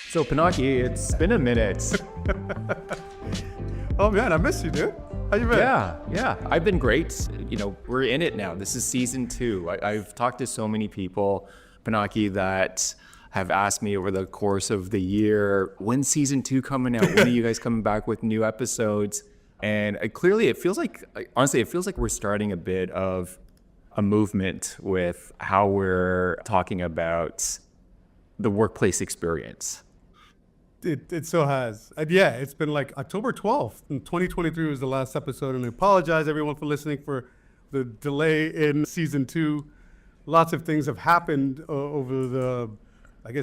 So Pinaki, it's been a minute. Oh man, I miss you, dude. How you been? Yeah, I've been great. We're in it now. This is season 2. I've talked to so many people, Pinaki, that have asked me over the course of the year, when's season 2 coming out? When are you guys coming back with new episodes? And clearly it feels like we're starting a bit of a movement with how we're talking about the workplace experience. It so has. And yeah, it's been like October 12th, and 2023 was the last episode. And I apologize, everyone, for listening for the delay in season 2. Lots of things have happened over the,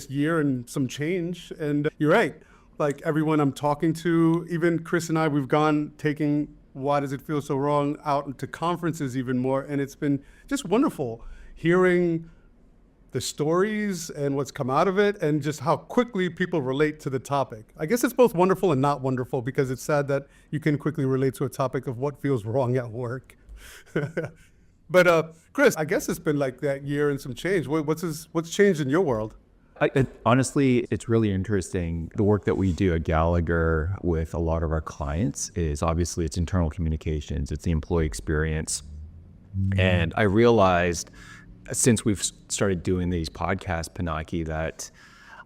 year and some change. And you're right. Like everyone I'm talking to, even Chris and I, we've gone taking Why Does It Feel So Wrong out into conferences even more. And it's been just wonderful hearing the stories and what's come out of it and just how quickly people relate to the topic. I guess it's both wonderful and not wonderful because it's sad that you can quickly relate to a topic of what feels wrong at work. But Chris, I guess it's been like that year and some change. What's changed in your world? Honestly, it's really interesting. The work that we do at Gallagher with a lot of our clients is obviously it's internal communications, it's the employee experience. And I realized since we've started doing these podcasts, Pinaki, that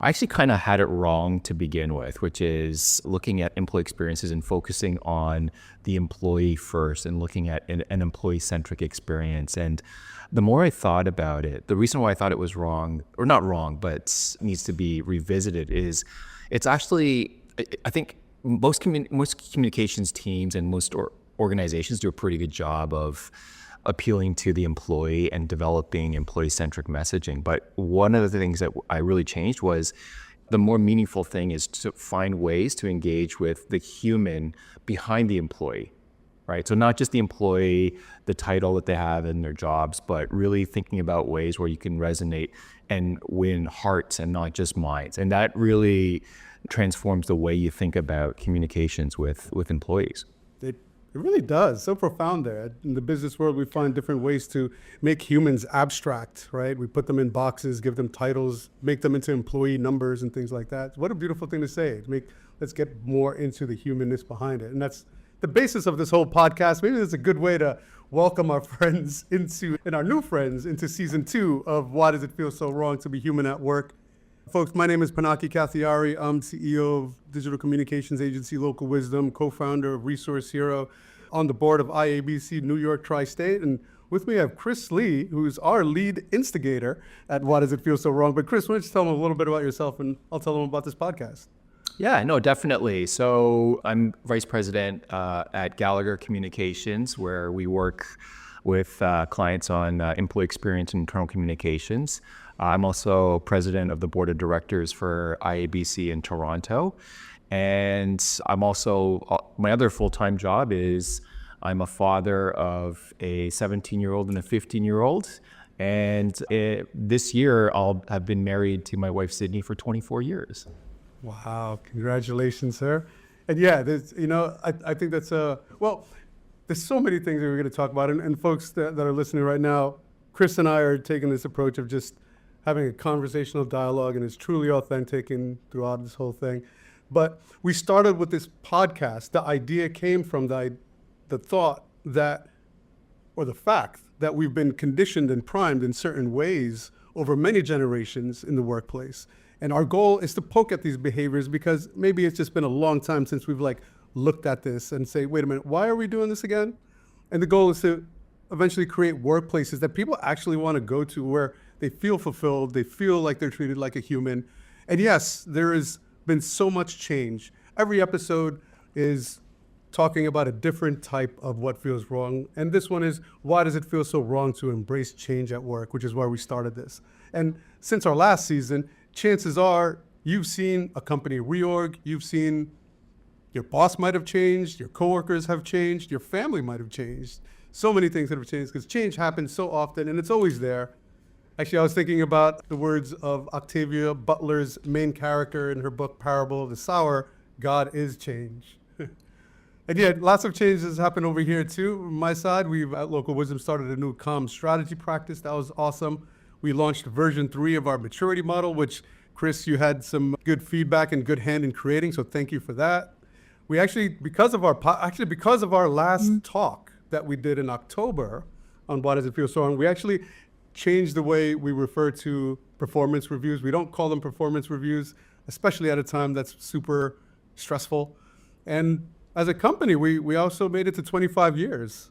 I actually kind of had it wrong to begin with, which is looking at employee experiences and focusing on the employee first and looking at an employee-centric experience. And the more I thought about it, the reason why I thought it was wrong, or not wrong, but needs to be revisited is it's actually, I think most communications teams and most organizations do a pretty good job of appealing to the employee and developing employee-centric messaging. But one of the things that I really changed was the more meaningful thing is to find ways to engage with the human behind the employee, right? So not just the employee, the title that they have in their jobs, but really thinking about ways where you can resonate and win hearts and not just minds. And that really transforms the way you think about communications with employees. It really does. So profound there. In the business world, we find different ways to make humans abstract, right? We put them in boxes, give them titles, make them into employee numbers and things like that. What a beautiful thing to say. Let's get more into the humanness behind it. And that's the basis of this whole podcast. Maybe it's a good way to welcome our friends and our new friends into season 2 of Why Does It Feel So Wrong to Be Human at Work? Folks, my name is Pinaki Kathiari. I'm CEO of digital communications agency Local Wisdom, co-founder of Resource Hero, on the board of IABC New York Tri-State. And with me I have Chris Lee, who's our lead instigator at Why Does It Feel So Wrong? But Chris, why don't you tell them a little bit about yourself and I'll tell them about this podcast. Yeah, no, definitely. So I'm vice president at Gallagher Communications, where we work with clients on employee experience and internal communications. I'm also president of the board of directors for IABC in Toronto. And I'm also, my other full-time job is I'm a father of a 17-year-old and a 15-year-old. And this year I'll have been married to my wife, Sydney, for 24 years. Wow, congratulations, sir. And yeah, I think that's there's so many things that we're going to talk about. And folks that are listening right now, Chris and I are taking this approach of just having a conversational dialogue, and it's truly authentic throughout this whole thing. But we started with this podcast. The idea came from the thought that, or the fact that we've been conditioned and primed in certain ways over many generations in the workplace. And our goal is to poke at these behaviors because maybe it's just been a long time since we've looked at this and say, wait a minute, why are we doing this again? And the goal is to eventually create workplaces that people actually want to go to where they feel fulfilled, they feel like they're treated like a human. And yes, there has been so much change. Every episode is talking about a different type of what feels wrong. And this one is, why does it feel so wrong to embrace change at work, which is why we started this. And since our last season, chances are you've seen a company reorg, you've seen your boss might have changed, your coworkers have changed, your family might have changed. So many things that have changed because change happens so often and it's always there. Actually, I was thinking about the words of Octavia Butler's main character in her book, Parable of the Sower, God is change. And yeah, lots of changes happen over here too. On my side, we've at Local Wisdom started a new comm strategy practice. That was awesome. We launched version 3 of our maturity model, which Chris, you had some good feedback and good hand in creating, so thank you for that. We actually, because of our last talk that we did in October on Why Does It Feel So On, we actually changed the way we refer to performance reviews. We don't call them performance reviews, especially at a time that's super stressful. And as a company, we also made it to 25 years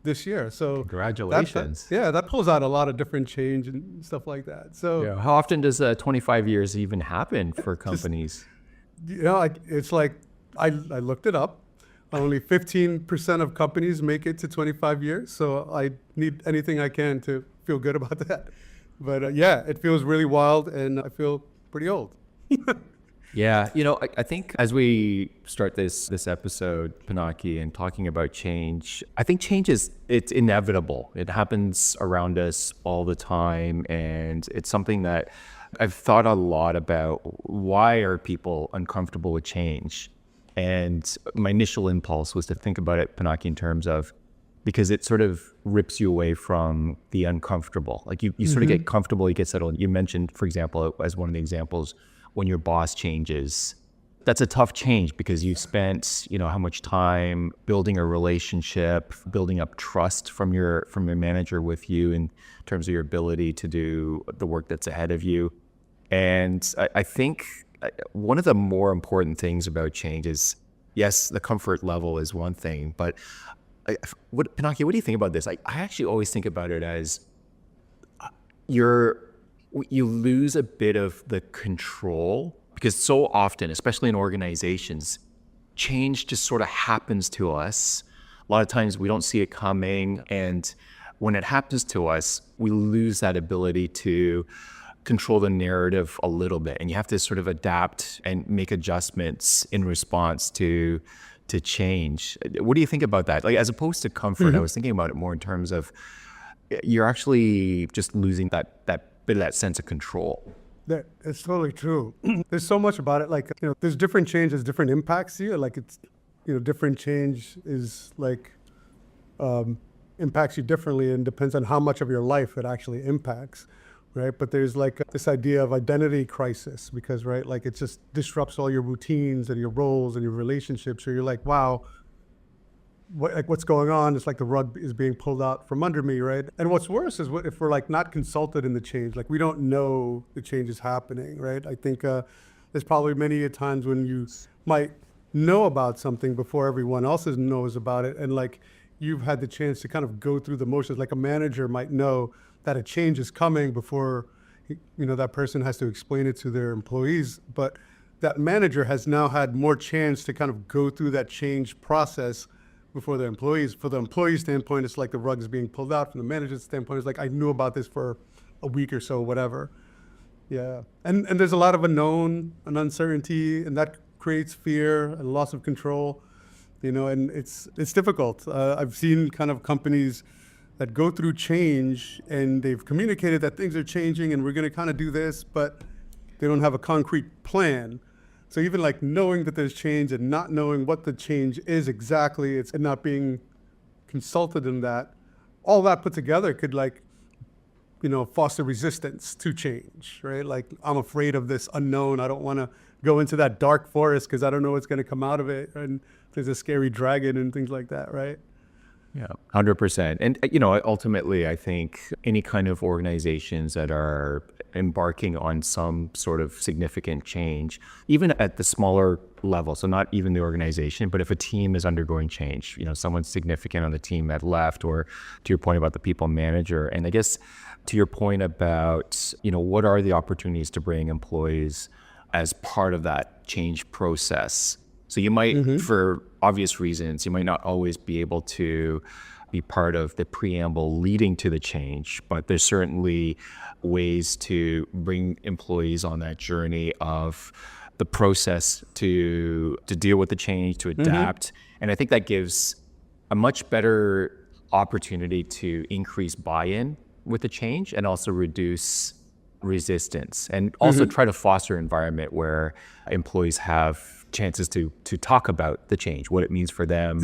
this year. So Congratulations. that pulls out a lot of different change and stuff like that. So Yeah. How often does 25 years even happen for companies? it's like I looked it up. Only 15% of companies make it to 25 years. So I need anything I can to feel good about that. But it feels really wild, and I feel pretty old. Yeah, I think as we start this episode, Pinaki, and talking about change, I think change it's inevitable. It happens around us all the time, and it's something that I've thought a lot about. Why are people uncomfortable with change? And my initial impulse was to think about it, Pinaki, in terms of, because it sort of rips you away from the uncomfortable. Like you sort of get comfortable, you get settled. You mentioned, for example, as one of the examples, when your boss changes, that's a tough change because you spent, how much time building a relationship, building up trust from your manager with you in terms of your ability to do the work that's ahead of you. And I think one of the more important things about change is, yes, the comfort level is one thing, but Pinaki, what do you think about this? I actually always think about it as you lose a bit of the control, because so often, especially in organizations, change just sort of happens to us. A lot of times we don't see it coming, and when it happens to us, we lose that ability to control the narrative a little bit, and you have to sort of adapt and make adjustments in response to change. What do you think about that? Like, as opposed to comfort, I was thinking about it more in terms of you're actually just losing that bit of that sense of control. It's totally true. There's so much about it. Like, there's different changes, different impacts here. Like, it's, different change is like, impacts you differently, and depends on how much of your life it actually impacts, right? But there's like this idea of identity crisis, because, right, like it just disrupts all your routines and your roles and your relationships. So you're like, wow, what's going on? It's like the rug is being pulled out from under me, right? And what's worse is if we're like not consulted in the change, like we don't know the change is happening, right? I think there's probably many times when you might know about something before everyone else knows about it, and like you've had the chance to kind of go through the motions. Like a manager might know that a change is coming before that person has to explain it to their employees, but that manager has now had more chance to kind of go through that change process before the employees. For the employee standpoint, it's like the rug is being pulled out. From the manager's standpoint, it's like, I knew about this for a week or so, whatever. Yeah, and there's a lot of unknown and uncertainty, and that creates fear and loss of control, and it's difficult. I've seen kind of companies that go through change, and they've communicated that things are changing and we're going to kind of do this, but they don't have a concrete plan. So even like knowing that there's change and not knowing what the change is exactly, and not being consulted in that, all that put together could foster resistance to change, right? Like, I'm afraid of this unknown. I don't want to go into that dark forest because I don't know what's going to come out of it. And there's a scary dragon and things like that, right? Yeah, 100%. And, ultimately, I think any kind of organizations that are embarking on some sort of significant change, even at the smaller level, so not even the organization, but if a team is undergoing change, someone significant on the team that left, or to your point about the people manager, and I guess to your point about, what are the opportunities to bring employees as part of that change process. So you might, for obvious reasons, you might not always be able to be part of the preamble leading to the change, but there's certainly ways to bring employees on that journey of the process to deal with the change, to adapt. And I think that gives a much better opportunity to increase buy-in with the change, and also reduce resistance, and also try to foster an environment where employees have chances to talk about the change, what it means for them,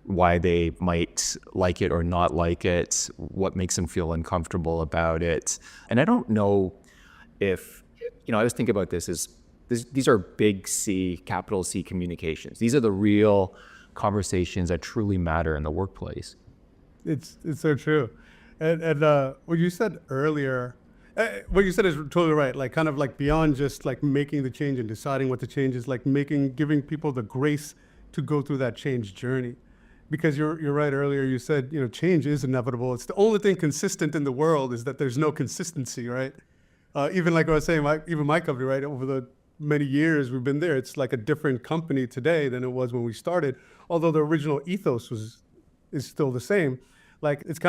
why they might like it or not like it, what makes them feel uncomfortable about it. And I don't know if I always think about these are big C, capital C communications. These are the real conversations that truly matter in the workplace. It's so true. And what you said earlier, what you said is totally right. Like kind of like beyond just like making the change and deciding what the change is, like giving people the grace to go through that change journey. Because you're right earlier, you said, change is inevitable. It's the only thing consistent in the world is that there's no consistency, right? Even like I was saying, even my company, right, over the many years we've been there, it's like a different company today than it was when we started. Although the original ethos is still the same. Like it's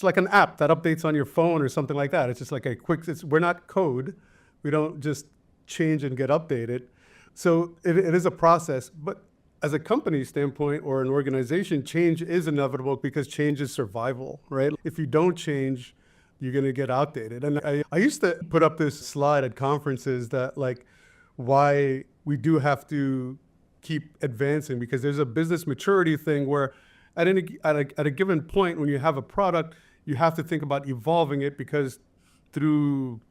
like an app that updates on your phone or something like that. It's just like we're not code. We don't just change and get updated. So it is a process, but as a company standpoint or an organization, change is inevitable because change is survival, right? If you don't change, you're going to get outdated. And I used to put up this slide at conferences that like why we do have to keep advancing, because there's a business maturity thing where at a given point when you have a product, you have to think about evolving it, because through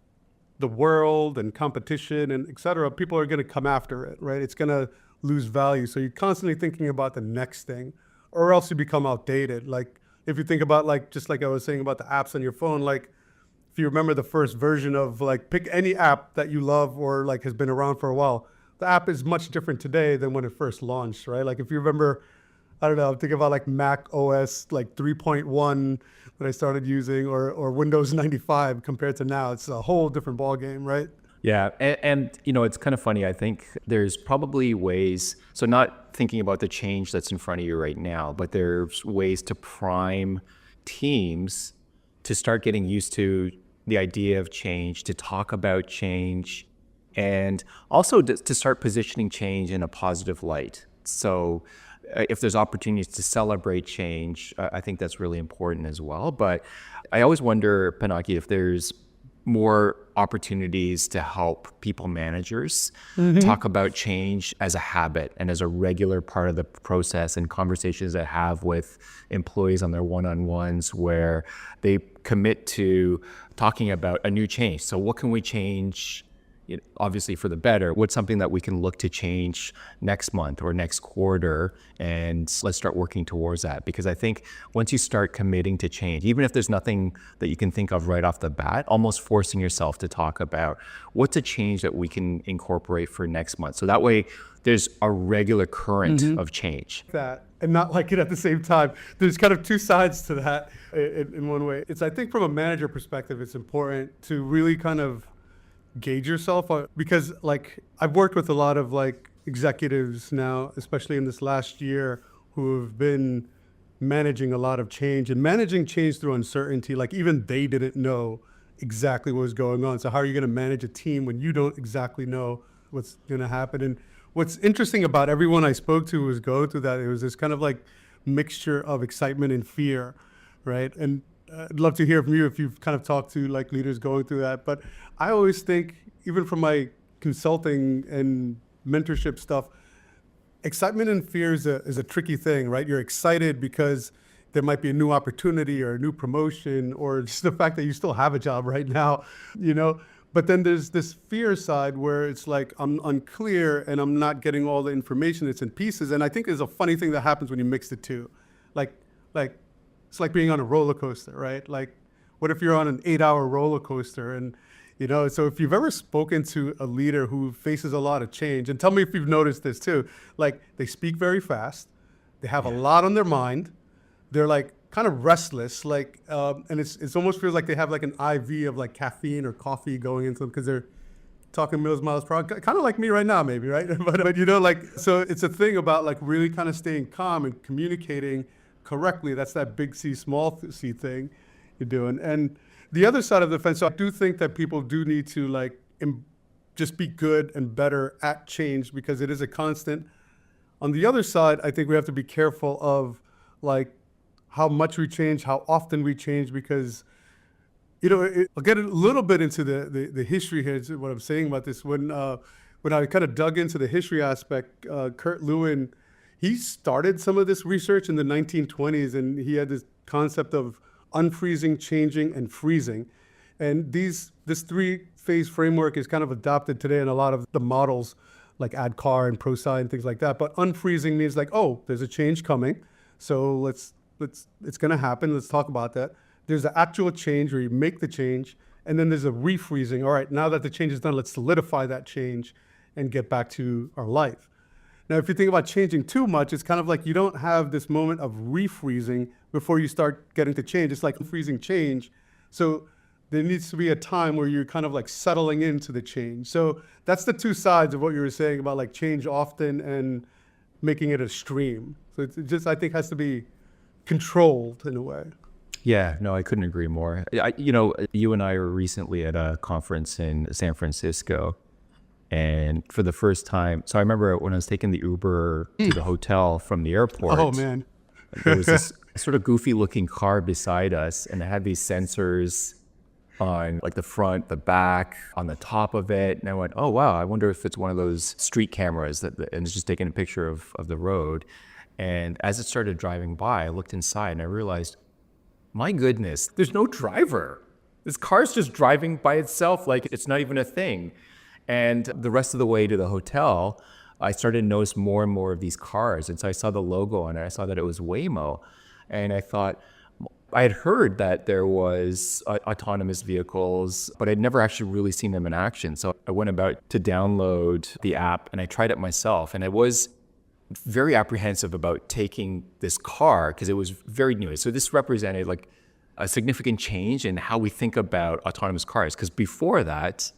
the world and competition and et cetera, people are going to come after it, right? It's going to lose value. So you're constantly thinking about the next thing, or else you become outdated. Like if you think about like, just like I was saying about the apps on your phone, like if you remember the first version of like, pick any app that you love or like has been around for a while, the app is much different today than when it first launched, right? Like if you remember, I don't know, think about like Mac OS like 3.1 that I started using, or Windows 95 compared to now, it's a whole different ballgame, right? Yeah. And it's kind of funny. I think there's probably ways, so not thinking about the change that's in front of you right now, but there's ways to prime teams to start getting used to the idea of change, to talk about change, and also to start positioning change in a positive light. So if there's opportunities to celebrate change, I think that's really important as well. But I always wonder, Pinaki, if there's more opportunities to help people managers talk about change as a habit and as a regular part of the process, and conversations that have with employees on their one-on-ones where they commit to talking about a new change. So what can we change, obviously for the better? What's something that we can look to change next month or next quarter, and let's start working towards that? Because I think once you start committing to change, even if there's nothing that you can think of right off the bat, almost forcing yourself to talk about what's a change that we can incorporate for next month. So that way there's a regular current of change. That and not like it at the same time. There's kind of two sides to that in one way. I think from a manager perspective, it's important to really kind of gauge yourself, because like I've worked with a lot of like executives now, especially in this last year, who have been managing a lot of change and managing change through uncertainty. Like even they didn't know exactly what was going on. So how are you going to manage a team when you don't exactly know what's going to happen? And what's interesting about everyone I spoke to was going through that. It was this kind of like mixture of excitement and fear, right? And I'd love to hear from you if you've kind of talked to like leaders going through that. But I always think, even from my consulting and mentorship stuff, excitement and fear is a tricky thing, right? You're excited because there might be a new opportunity or a new promotion, or just the fact that you still have a job right now, But then there's this fear side where it's like, I'm unclear and I'm not getting all the information. It's in pieces. And I think there's a funny thing that happens when you mix the two. Like it's like being on a roller coaster, right? Like, what if you're on an 8-hour roller coaster? And, so if you've ever spoken to a leader who faces a lot of change, and tell me if you've noticed this too, like they speak very fast, they have a lot on their mind, they're like kind of restless, like, and it's almost feels like they have like an IV of like caffeine or coffee going into them, because they're talking miles per hour, kind of like me right now, maybe, right? but like, so it's a thing about like really kind of staying calm and communicating correctly. That's that big C, small c thing you're doing. And the other side of the fence, so I do think that people do need to like just be good and better at change, because it is a constant. On the other side, I think we have to be careful of like how much we change, how often we change, because I'll get a little bit into the history here. Is what I'm saying about this. When I kind of dug into the history aspect, Kurt Lewin, he started some of this research in the 1920s, and he had this concept of unfreezing, changing, and freezing. And this three phase framework is kind of adopted today in a lot of the models like ADCAR and ProSci and things like that. But unfreezing means like, oh, there's a change coming. So it's going to happen. Let's talk about that. There's an actual change where you make the change. And then there's a refreezing. All right, now that the change is done, let's solidify that change and get back to our life. Now, if you think about changing too much, it's kind of like you don't have this moment of refreezing before you start getting to change. It's like freezing change. So there needs to be a time where you're kind of like settling into the change. So that's the two sides of what you were saying about like change often and making it a stream. So it just, I think, has to be controlled in a way. Yeah, no, I couldn't agree more. You and I were recently at a conference in San Francisco, and for the first time, so I remember when I was taking the Uber to the hotel from the airport. Oh man, there was this sort of goofy looking car beside us, and it had these sensors on like the front, the back, on the top of it. And I went, oh wow, I wonder if it's one of those street cameras and it's just taking a picture of the road. And as it started driving by, I looked inside and I realized, my goodness, there's no driver. This car's just driving by itself like it's not even a thing. And the rest of the way to the hotel, I started to notice more and more of these cars. And so I saw the logo on it. I saw that it was Waymo. And I thought, I had heard that there was autonomous vehicles, but I'd never actually really seen them in action. So I went about to download the app and I tried it myself. And I was very apprehensive about taking this car because it was very new. So this represented like a significant change in how we think about autonomous cars. Because before that,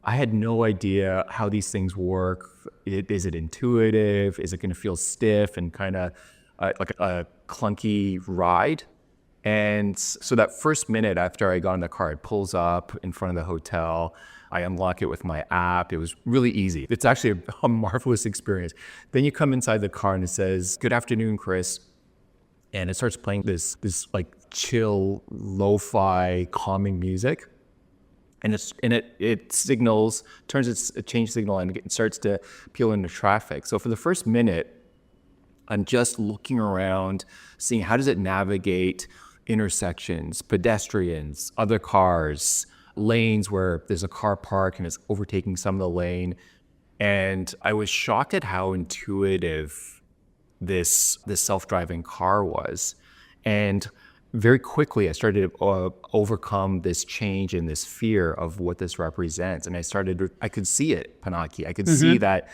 I had no idea how these things work. Is it intuitive? Is it going to feel stiff and kind of like a clunky ride? And so that first minute after I got in the car, it pulls up in front of the hotel. I unlock it with my app. It was really easy. It's actually a marvelous experience. Then you come inside the car and it says, "Good afternoon, Chris." And it starts playing this like chill, lo-fi, calming music. And it signals, turns its change signal and it starts to peel into traffic. So for the first minute, I'm just looking around, seeing how does it navigate intersections, pedestrians, other cars, lanes where there's a car parked and it's overtaking some of the lane. And I was shocked at how intuitive this self-driving car was. And very quickly, I started to overcome this change and this fear of what this represents. And I could see it, Pinaki. I could see that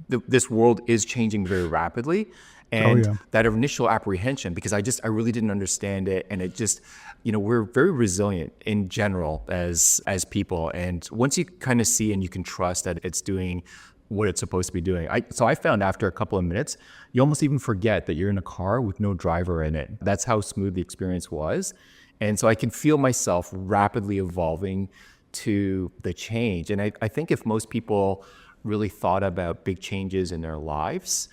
this world is changing very rapidly. And that initial apprehension, because I really didn't understand it. And it just, we're very resilient in general as people. And once you kind of see and you can trust that it's doing what it's supposed to be doing. So I found after a couple of minutes, you almost even forget that you're in a car with no driver in it. That's how smooth the experience was. And so I can feel myself rapidly evolving to the change. And I think if most people really thought about big changes in their lives,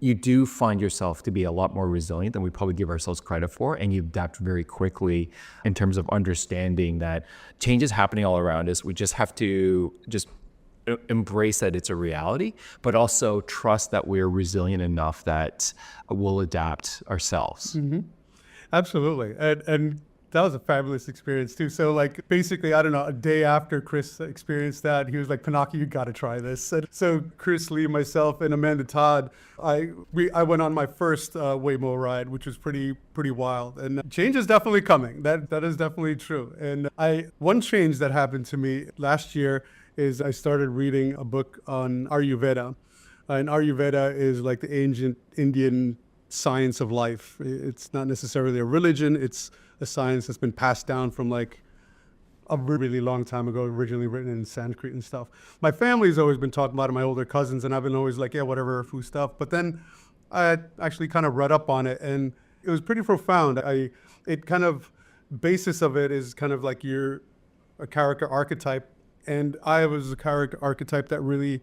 you do find yourself to be a lot more resilient than we probably give ourselves credit for. And you adapt very quickly in terms of understanding that change is happening all around us. We just have to embrace that it's a reality, but also trust that we're resilient enough that we'll adapt ourselves. Mm-hmm. Absolutely. And that was a fabulous experience too. So like basically, I don't know, a day after Chris experienced that, he was like, "Pinaki, you got to try this." And so Chris Lee, myself, and Amanda Todd, I went on my first Waymo ride, which was pretty wild. And change is definitely coming. That is definitely true. And one change that happened to me last year is I started reading a book on Ayurveda. And Ayurveda is like the ancient Indian science of life. It's not necessarily a religion. It's a science that's been passed down from like a really long time ago, originally written in Sanskrit and stuff. My family's always been talking about it, my older cousins, and I've been always like, yeah, whatever, foo stuff. But then I actually kind of read up on it, and it was pretty profound. Basis of it is kind of like you're a character archetype, and I was a character archetype that really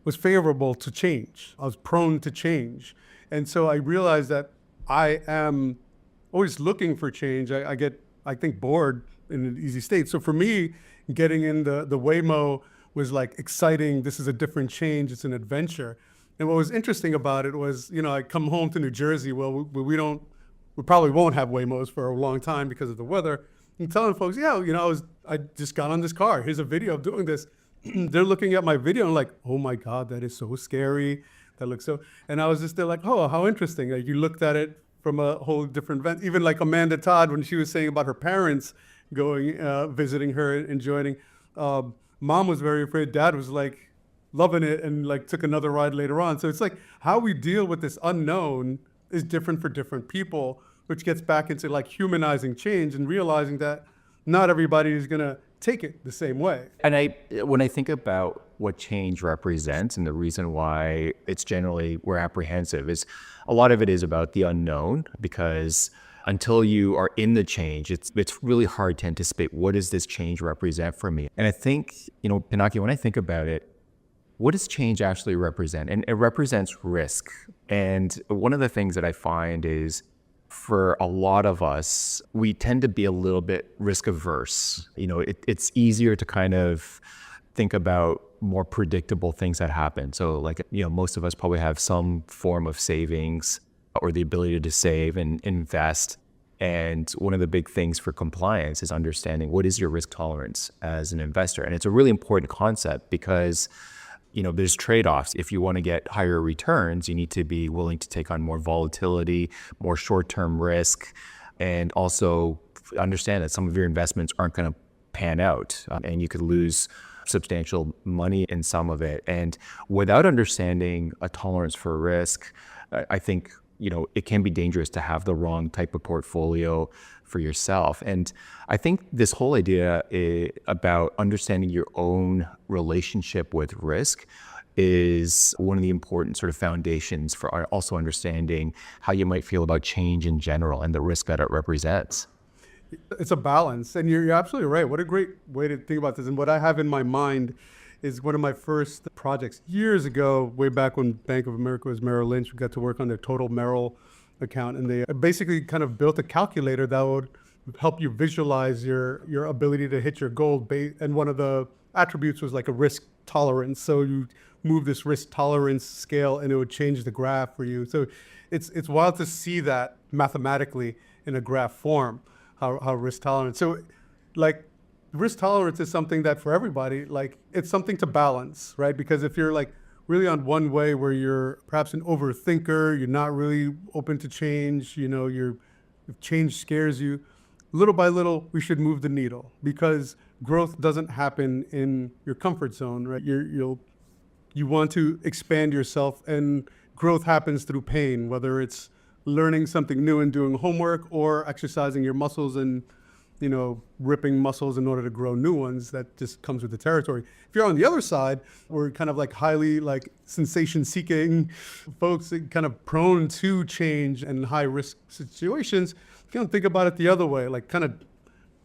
was favorable to change. I was prone to change. And so I realized that I am always looking for change. I get, I think, bored in an easy state. So for me, getting in the Waymo was like exciting. This is a different change. It's an adventure. And what was interesting about it was, I come home to New Jersey. Well, we probably won't have Waymos for a long time because of the weather. I'm telling folks, yeah, I just got on this car. Here's a video of doing this. They're looking at my video and like, oh my God, that is so scary. That looks so, and I was just there like, oh, how interesting. Like you looked at it from a whole different event. Even like Amanda Todd, when she was saying about her parents going, visiting her and joining, mom was very afraid. Dad was like loving it and like took another ride later on. So it's like how we deal with this unknown is different for different people, which gets back into like humanizing change and realizing that not everybody is going to take it the same way. And when I think about what change represents and the reason why it's generally we're apprehensive is a lot of it is about the unknown, because until you are in the change, it's really hard to anticipate what does this change represent for me. And I think, Pinaki, when I think about it, what does change actually represent? And it represents risk. And one of the things that I find is for a lot of us, we tend to be a little bit risk averse. It's easier to kind of think about more predictable things that happen. So like, most of us probably have some form of savings or the ability to save and invest. And one of the big things for compliance is understanding what is your risk tolerance as an investor. And it's a really important concept because there's trade-offs. If you want to get higher returns, you need to be willing to take on more volatility, more short-term risk, and also understand that some of your investments aren't going to pan out, and you could lose substantial money in some of it. And without understanding a tolerance for risk, I think it can be dangerous to have the wrong type of portfolio for yourself. And I think this whole idea about understanding your own relationship with risk is one of the important sort of foundations for also understanding how you might feel about change in general and the risk that it represents. It's a balance, and you're absolutely right. What a great way to think about this. And what I have in my mind is one of my first projects years ago, way back when Bank of America was Merrill Lynch. We got to work on their total Merrill account, and they basically kind of built a calculator that would help you visualize your ability to hit your goal. And one of the attributes was like a risk tolerance. So you move this risk tolerance scale, and it would change the graph for you. So it's wild to see that mathematically in a graph form, how risk tolerance. So like risk tolerance is something that for everybody, like it's something to balance, right? Because if you're like really on one way where you're perhaps an overthinker, you're not really open to change, if change scares you, little by little, we should move the needle, because growth doesn't happen in your comfort zone, right? You want to expand yourself, and growth happens through pain, whether it's learning something new and doing homework or exercising your muscles and ripping muscles in order to grow new ones. That just comes with the territory. If you're on the other side, we're kind of like highly like sensation seeking folks, kind of prone to change and high risk situations. You can think about it the other way, like kind of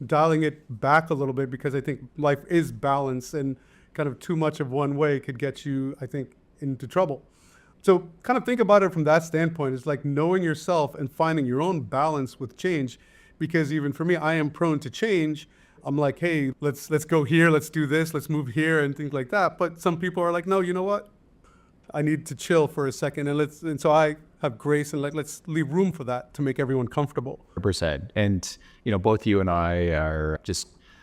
dialing it back a little bit, because I think life is balanced, and kind of too much of one way could get you, I think, into trouble. So kind of think about it from that standpoint. It's like knowing yourself and finding your own balance with change. Because even for me, I am prone to change. I'm like, hey, let's go here, let's do this, let's move here, and things like that. But some people are like, no, you know what? I need to chill for a second, and so I have grace, and let's leave room for that to make everyone comfortable. 100%. And both you and I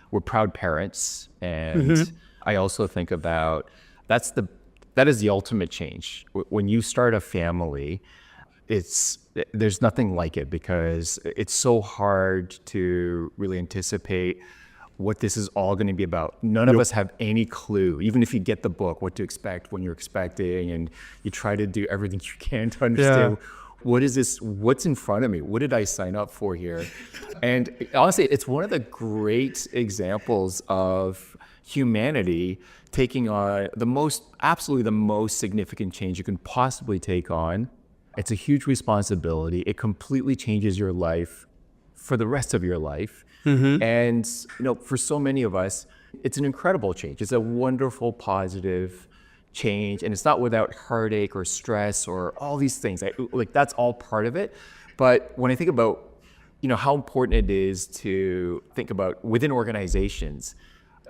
we're proud parents, and I also think about that is the ultimate change. When you start a family, there's nothing like it, because it's so hard to really anticipate what this is all going to be about. None of us have any clue, even if you get the book, what to expect when you're expecting, and you try to do everything you can to understand what is this, what's in front of me, what did I sign up for here? And honestly, it's one of the great examples of humanity taking on absolutely the most significant change you can possibly take on. It's a huge responsibility. It completely changes your life for the rest of your life. And for so many of us, it's an incredible change. It's a wonderful, positive change, and it's not without heartache or stress or all these things. That's all part of it. But when I think about how important it is to think about within organizations,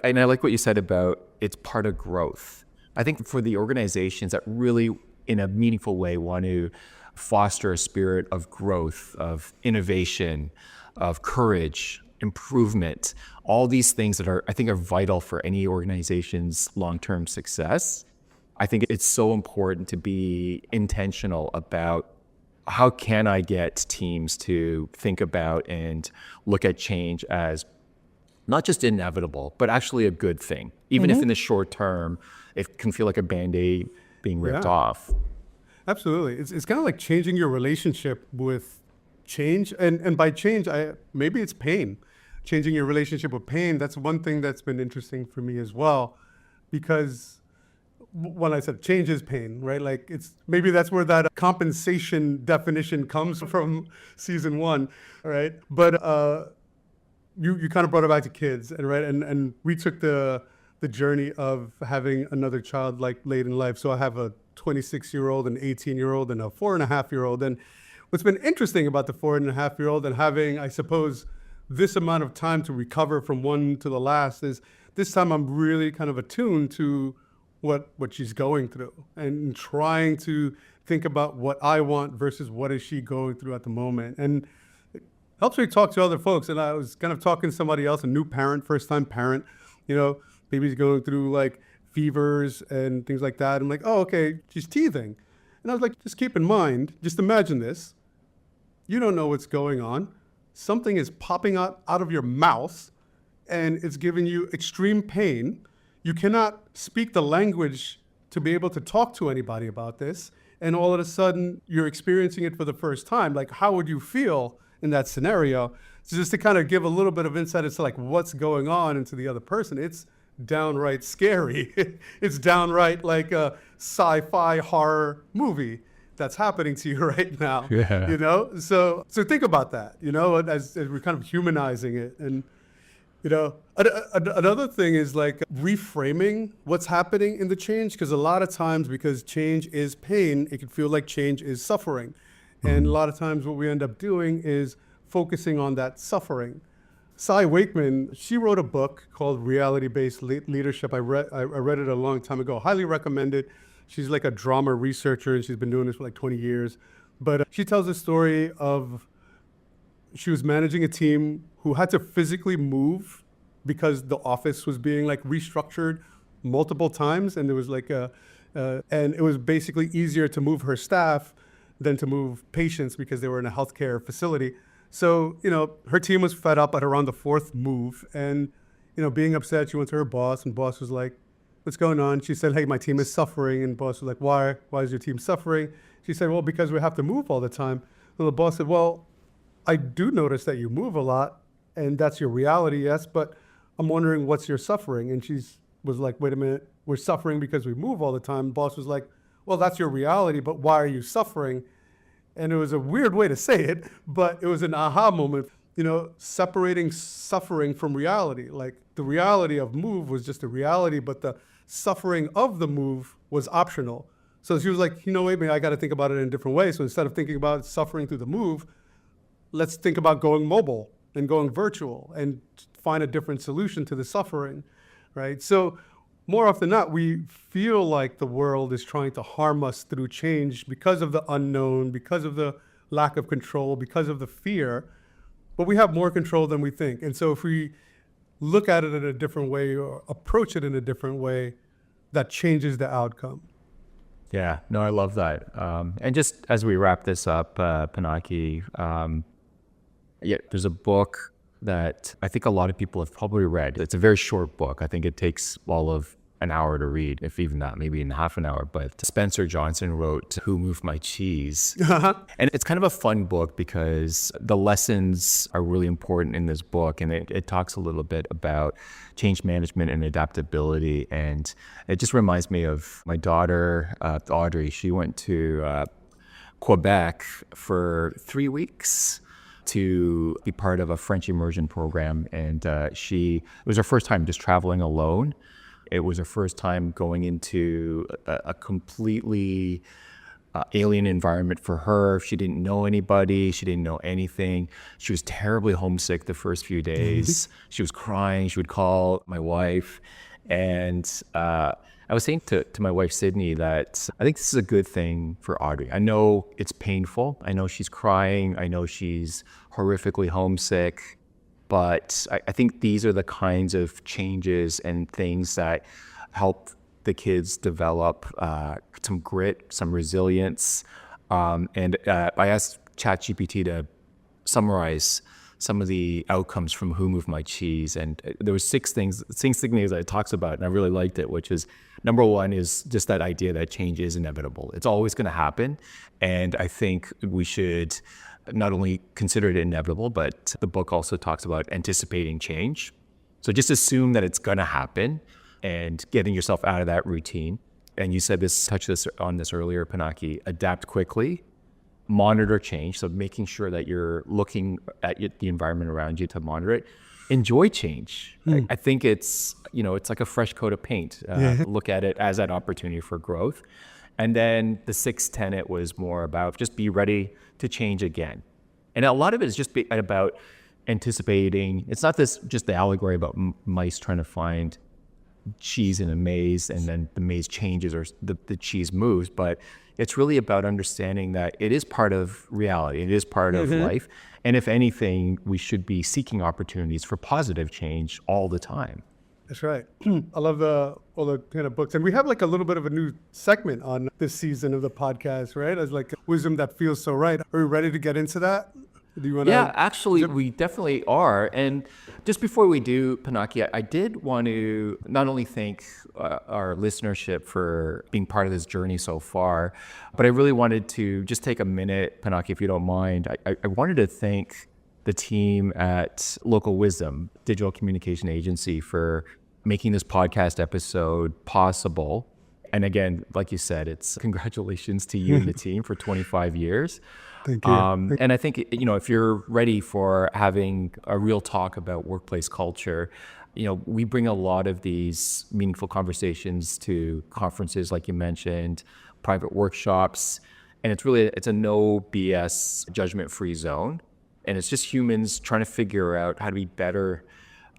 and I like what you said about it's part of growth. I think for the organizations that really in a meaningful way want to foster a spirit of growth, of innovation, of courage, improvement, all these things that I think are vital for any organization's long-term success. I think it's so important to be intentional about how can I get teams to think about and look at change as not just inevitable, but actually a good thing. Even if in the short term, it can feel like a Band-Aid being ripped off. Absolutely. It's kind of like changing your relationship with change. And by change, maybe it's pain. Changing your relationship with pain, that's one thing that's been interesting for me as well. Because when I said change is pain, right? Like maybe that's where that compensation definition comes from season 1, right? But you kind of brought it back to kids, and right? And we took the journey of having another child like late in life. So I have a 26-year-old, an 18-year-old, and a 4.5-year-old. And what's been interesting about the 4.5-year-old and having, I suppose, this amount of time to recover from one to the last is this time I'm really kind of attuned to what she's going through and trying to think about what I want versus what is she going through at the moment. And it helps me talk to other folks. And I was kind of talking to somebody else, a new parent, first-time parent, baby's going through like fevers and things like that. I'm like, oh, okay, she's teething. And I was like, just keep in mind, just imagine this. You don't know what's going on. Something is popping out of your mouth and it's giving you extreme pain. You cannot speak the language to be able to talk to anybody about this. And all of a sudden you're experiencing it for the first time. Like, how would you feel in that scenario? So just to kind of give a little bit of insight into like what's going on into the other person, it's downright scary. It's downright like a sci-fi horror movie that's happening to you right now. Yeah. So think about that, as we're kind of humanizing it. And another thing is like reframing what's happening in the change, because a lot of times, because change is pain, it can feel like change is suffering. And a lot of times what we end up doing is focusing on that suffering. Cy Wakeman, she wrote a book called Reality-Based Leadership. I read it a long time ago. Highly recommend it. She's like a drama researcher, and she's been doing this for like 20 years. But she tells a story of she was managing a team who had to physically move because the office was being like restructured multiple times, and there was like and it was basically easier to move her staff than to move patients because they were in a healthcare facility. So, her team was fed up at around the 4th move, and, being upset, she went to her boss, and boss was like, what's going on? She said, hey, my team is suffering. And boss was like, why? Why is your team suffering? She said, well, because we have to move all the time. And the boss said, well, I do notice that you move a lot, and that's your reality, yes, but I'm wondering what's your suffering? And she was like, wait a minute, we're suffering because we move all the time. Boss was like, well, that's your reality, but why are you suffering? And it was a weird way to say it, but it was an aha moment, separating suffering from reality. Like the reality of move was just a reality, but the suffering of the move was optional. So she was like, wait, maybe I got to think about it in a different way. So instead of thinking about suffering through the move, let's think about going mobile and going virtual and find a different solution to the suffering, right? So more often than not, we feel like the world is trying to harm us through change because of the unknown, because of the lack of control, because of the fear, but we have more control than we think. And so if we look at it in a different way or approach it in a different way, that changes the outcome. Yeah, no, I love that. And just as we wrap this up, Pinaki, there's a book that I think a lot of people have probably read. It's a very short book. I think it takes all of an hour to read, if even that, maybe in half an hour. But Spencer Johnson wrote Who Moved My Cheese? And it's kind of a fun book because the lessons are really important in this book. And it talks a little bit about change management and adaptability. And it just reminds me of my daughter, Audrey. She went to Quebec for 3 weeks to be part of a French immersion program. And it was her first time just traveling alone. It was her first time going into a completely alien environment for her. She didn't know anybody. She didn't know anything. She was terribly homesick the first few days. She was crying. She would call my wife. And I was saying to my wife, Sydney, that I think this is a good thing for Audrey. I know it's painful. I know she's crying. I know she's horrifically homesick. But I think these are the kinds of changes and things that help the kids develop some grit, some resilience. And I asked ChatGPT to summarize some of the outcomes from Who Moved My Cheese. And there were six things that it talks about, and I really liked it, which is number one is just that idea that change is inevitable. It's always going to happen. And I think we should not only consider it inevitable, but the book also talks about anticipating change. So just assume that it's going to happen and getting yourself out of that routine. And you said touched on this earlier, Pinaki, adapt quickly, monitor change. So making sure that you're looking at the environment around you to monitor it. Enjoy change. I think it's like a fresh coat of paint. Look at it as an opportunity for growth. And then the sixth tenet was more about just be ready to change again. And a lot of it is just about anticipating. It's not just the allegory about mice trying to find cheese in a maze and then the maze changes or the cheese moves, but it's really about understanding that it is part of reality. It is part of life. And if anything, we should be seeking opportunities for positive change all the time. That's right. I love all the kind of books. And we have like a little bit of a new segment on this season of the podcast, right? As like wisdom that feels so right. Are we ready to get into that? Do you want to? Yeah, actually, we definitely are. And just before we do, Pinaki, I did want to not only thank our listenership for being part of this journey so far, but I really wanted to just take a minute, Pinaki, if you don't mind. I wanted to thank the team at Local Wisdom, digital communication agency, for making this podcast episode possible. And again, like you said, it's congratulations to you and the team for 25 years. Thank you. And I think, if you're ready for having a real talk about workplace culture, we bring a lot of these meaningful conversations to conferences, like you mentioned, private workshops, and it's a no BS judgment-free zone. And it's just humans trying to figure out how to be better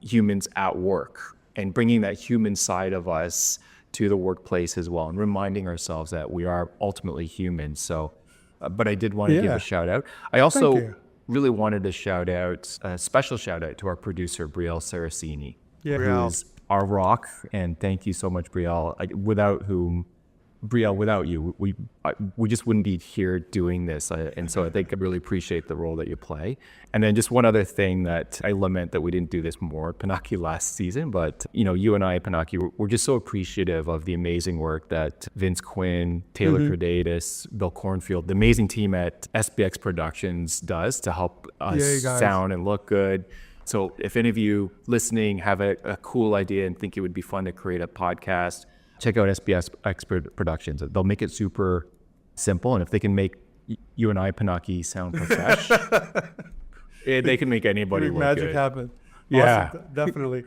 humans at work and bringing that human side of us to the workplace as well and reminding ourselves that we are ultimately human. So, but I did want to give a shout out. I also really wanted to a special shout out to our producer, Brielle Saracini, who's our rock. And thank you so much, Brielle, without you, we just wouldn't be here doing this. And so I think I really appreciate the role that you play. And then just one other thing that I lament that we didn't do this more, Pinaki, last season, but you and I, Pinaki, we're just so appreciative of the amazing work that Vince Quinn, Taylor Cordatis, Bill Cornfield, the amazing team at SBX Productions does to help us sound and look good. So if any of you listening have a cool idea and think it would be fun to create a podcast, check out SBS Expert Productions. They'll make it super simple. And if they can make you and I, Pinaki, sound profesh, they can make anybody look magic good. happen. Yeah. Awesome. Definitely.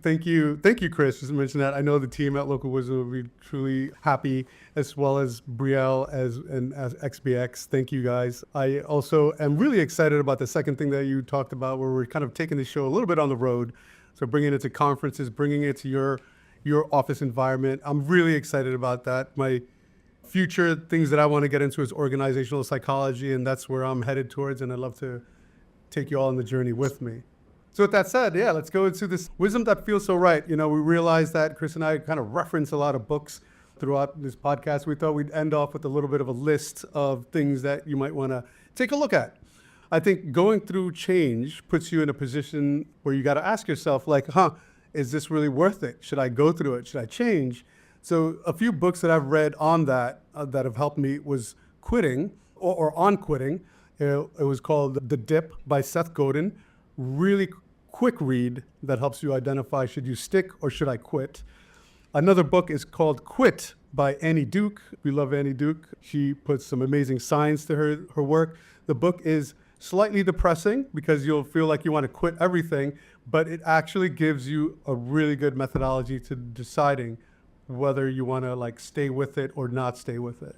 Thank you, Chris, just mentioned that. I know the team at Local Wisdom will be truly happy, as well as Brielle as XBX. Thank you, guys. I also am really excited about the second thing that you talked about, where we're kind of taking the show a little bit on the road. So bringing it to conferences, bringing it to your office environment. I'm really excited about that. My future things that I want to get into is organizational psychology, and that's where I'm headed towards, and I'd love to take you all on the journey with me. So with that said, let's go into this wisdom that feels so right. We realized that Chris and I kind of reference a lot of books throughout this podcast. We thought we'd end off with a little bit of a list of things that you might want to take a look at. I think going through change puts you in a position where you got to ask yourself, like, is this really worth it? Should I go through it? Should I change? So a few books that I've read on that have helped me was Quitting or On Quitting. It was called The Dip by Seth Godin. Really quick read that helps you identify, should you stick or should I quit? Another book is called Quit by Annie Duke. We love Annie Duke. She puts some amazing science to her work. The book is slightly depressing because you'll feel like you want to quit everything, but it actually gives you a really good methodology to deciding whether you want to stay with it or not stay with it.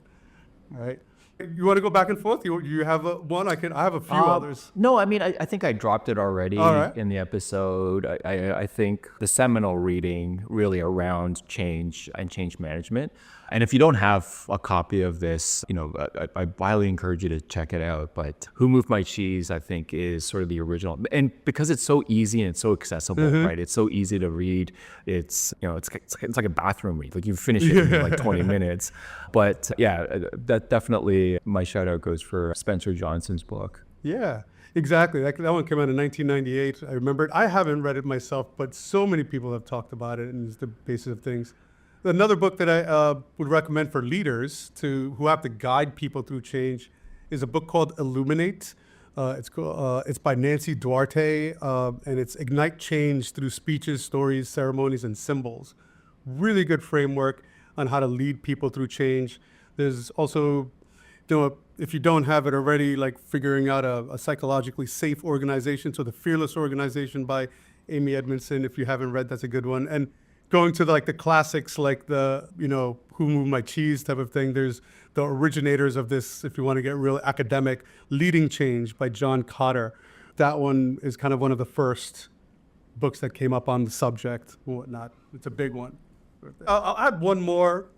All right. You want to go back and forth? You have one? I have a few others. No, I mean, I think I dropped it already All right. in the episode. I think the seminal reading really around change and change management. And if you don't have a copy of this, I highly encourage you to check it out. But Who Moved My Cheese, I think, is sort of the original. And because it's so easy and it's so accessible, right? It's so easy to read. It's like a bathroom read. Like you finish it in like 20 minutes. But yeah, that definitely, my shout out goes for Spencer Johnson's book. Yeah, exactly. That one came out in 1998. I remember it. I haven't read it myself, but so many people have talked about it, and it's the basis of things. Another book that I would recommend for leaders who have to guide people through change is a book called Illuminate. It's by Nancy Duarte, and it's Ignite Change Through Speeches, Stories, Ceremonies, and Symbols. Really good framework on how to lead people through change. There's also, if you don't have it already, like figuring out a psychologically safe organization. So The Fearless Organization by Amy Edmondson. If you haven't read, that's a good one. And going to the classics, like the, Who Moved My Cheese type of thing. There's the originators of this, if you want to get real academic, Leading Change by John Cotter. That one is kind of one of the first books that came up on the subject and whatnot. It's a big one. I'll add one more.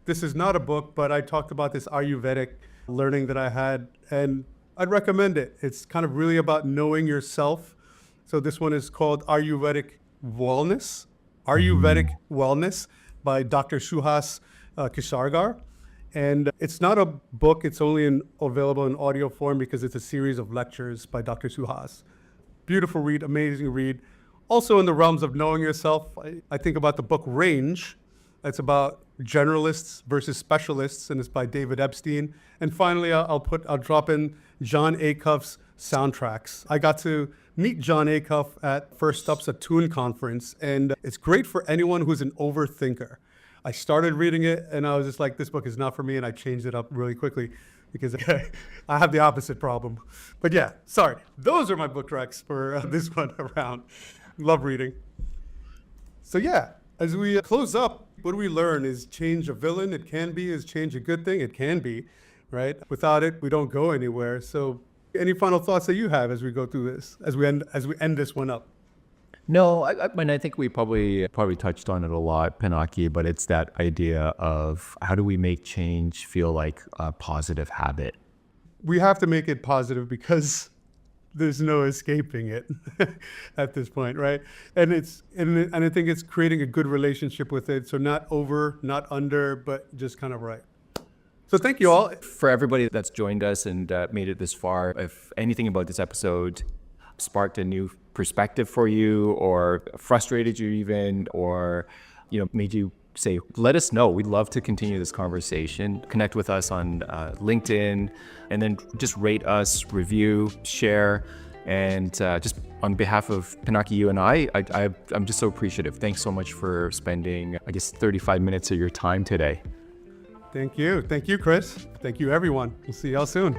This is not a book, but I talked about this Ayurvedic learning that I had, and I'd recommend it. It's kind of really about knowing yourself. So this one is called Ayurvedic Wellness by Dr. Suhas Kisargar. And it's not a book, it's only available in audio form because it's a series of lectures by Dr. Suhas. Beautiful read, amazing read. Also in the realms of knowing yourself, I think about the book Range. It's about generalists versus specialists, and it's by David Epstein. And finally, I'll drop in John Acuff's Soundtracks. I got to meet John Acuff at First Up's Attune conference, and it's great for anyone who's an overthinker. I started reading it, and I was just like, this book is not for me, and I changed it up really quickly because I have the opposite problem. But yeah, sorry. Those are my book recs for this one around. Love reading. So yeah, as we close up, what do we learn? Is change a villain? It can be. Is change a good thing? It can be, right? Without it, we don't go anywhere. So any final thoughts that you have as we go through this, as we end this one up? No, I mean, I think we probably touched on it a lot, Pinaki, but it's that idea of how do we make change feel like a positive habit? We have to make it positive because there's no escaping it at this point, right? And I think it's creating a good relationship with it. So not over, not under, but just kind of right. So thank you all. For everybody that's joined us and made it this far, if anything about this episode sparked a new perspective for you or frustrated you even, or made you say, let us know. We'd love to continue this conversation. Connect with us on LinkedIn, and then just rate us, review, share. And just on behalf of Pinaki, you and I'm just so appreciative. Thanks so much for spending, 35 minutes of your time today. Thank you. Thank you, Chris. Thank you, everyone. We'll see y'all soon.